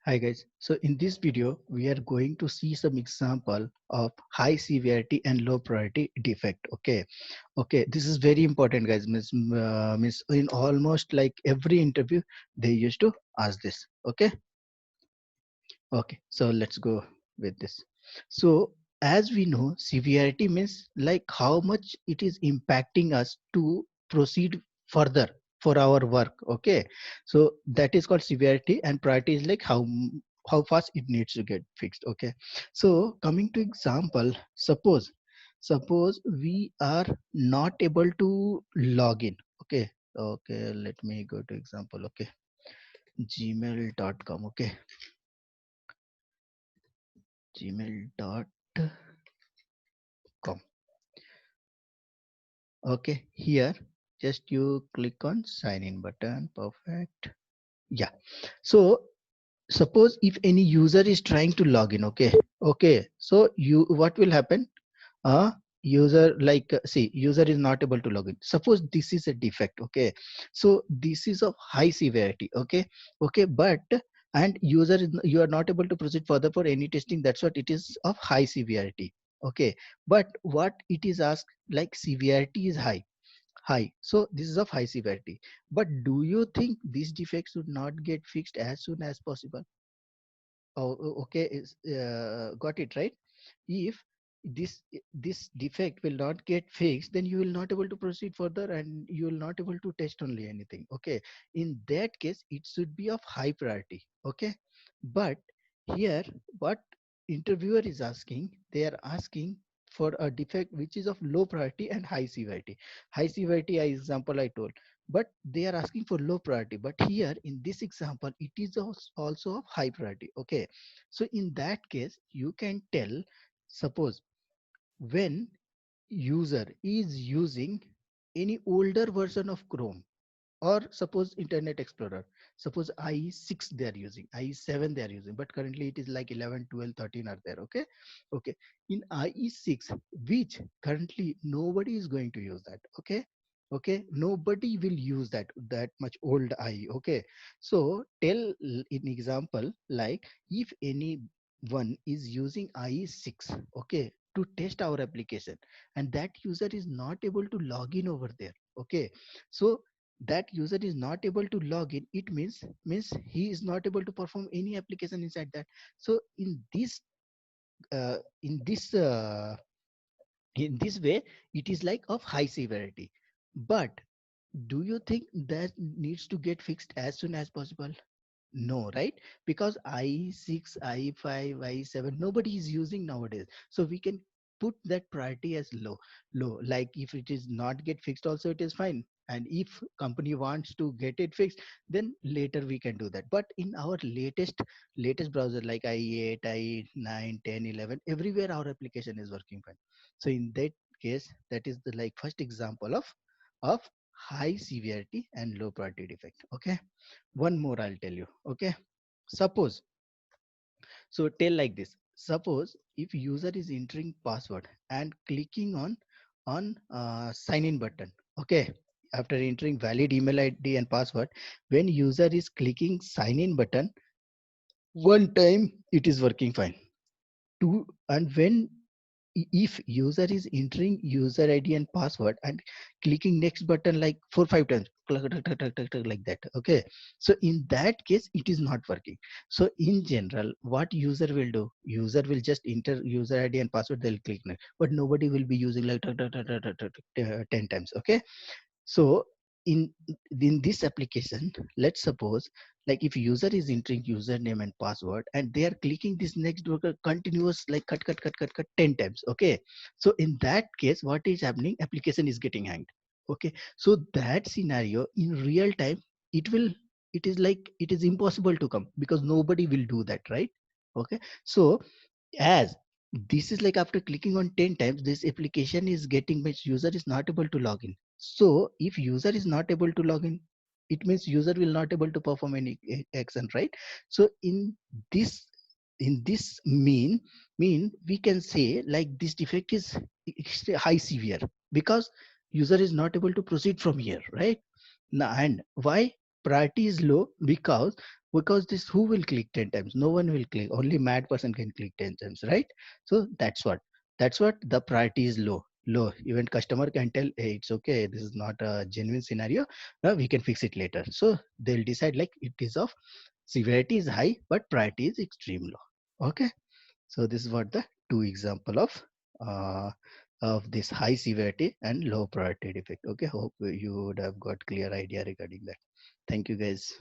Hi guys, so in this video we are going to see some example of high severity and low priority defect. Okay, this is very important guys. Miss in almost like every interview they used to ask this. Okay, so let's go with this. So as we know, severity means like how much it is impacting us to proceed further for our work. Okay, so that is called severity, and priority is like how fast it needs to get fixed. Okay, so coming to example, suppose we are not able to log in. Okay, let me go to example. Okay, gmail.com. Okay, gmail.com. Okay, here just you click on sign in button. Perfect. Yeah, so suppose if any user is trying to log in. Okay, so you what will happen? User like see, user is not able to log in. Suppose this is a defect. Okay, so this is of high severity. Okay, but and user is, you are not able to proceed further for any testing. That's what it is of high severity. Okay, but what it is asked, like severity is high, so this is of high severity. But do you think these defects should not get fixed as soon as possible? Okay, is got it right? If this defect will not get fixed, then you will not able to proceed further and you will not able to test only anything. Okay, in that case it should be of high priority. Okay, but here what interviewer is asking, they are asking for a defect which is of low priority and high severity. High severity example I told, but they are asking for low priority. But here in this example it is also of high priority. Okay, so in that case you can tell, suppose when user is using any older version of Chrome, or suppose Internet Explorer, suppose IE6 they are using, IE7 they are using, but currently it is like 11, 12, 13 are there. Okay, in IE6, which currently nobody is going to use that. Okay, nobody will use that much old IE. Okay, so tell in example, like if anyone is using IE6, okay, to test our application, and that user is not able to log in over there. Okay, so that user is not able to log in, it means he is not able to perform any application inside that. So uh, in this uh, in this way it is like of high severity. But do you think that needs to get fixed as soon as possible? No, right? Because I6, I5, I7, nobody is using nowadays. So we can put that priority as low. Like if it is not get fixed also, it is fine. And if company wants to get it fixed, then later we can do that. But in our latest browser like IE8, IE9, 10, 11, everywhere our application is working fine. So in that case, that is the like first example of high severity and low priority defect. Okay, one more I'll tell you. Okay, suppose, so tell like this, suppose if user is entering password and clicking on sign in button. Okay, after entering valid email ID and password, when user is clicking sign in button, one time it is working fine. Two, and when if user is entering user ID and password and clicking next button like 4 5 times, like that. Okay, so in that case it is not working. So in general what user will do, user will just enter user ID and password, they'll click next, but nobody will be using like 10 times. Okay, so in in this application, let's suppose like if user is entering username and password and they are clicking this next worker continuous like cut 10 times. Okay, so in that case what is happening, application is getting hanged. Okay, so that scenario in real time, it will, it is like it is impossible to come because nobody will do that, right? Okay, so as this is like after clicking on 10 times this application is getting, means user is not able to log in. So if user is not able to log in, it means user will not able to perform any action, right? So this in this mean we can say like this defect is high severe, because user is not able to proceed from here, right? Now, and why priority is low? Because because this, who will click 10 times? No one will click. Only mad person can click 10 times, right? So that's what the priority is low. Even customer can tell, hey, it's okay, this is not a genuine scenario, we can fix it later. So they'll decide like it is of severity is high but priority is extreme low. Okay, so this is what the two example uh, of this high severity and low priority defect. Okay, hope you would have got clear idea regarding that. Thank you guys.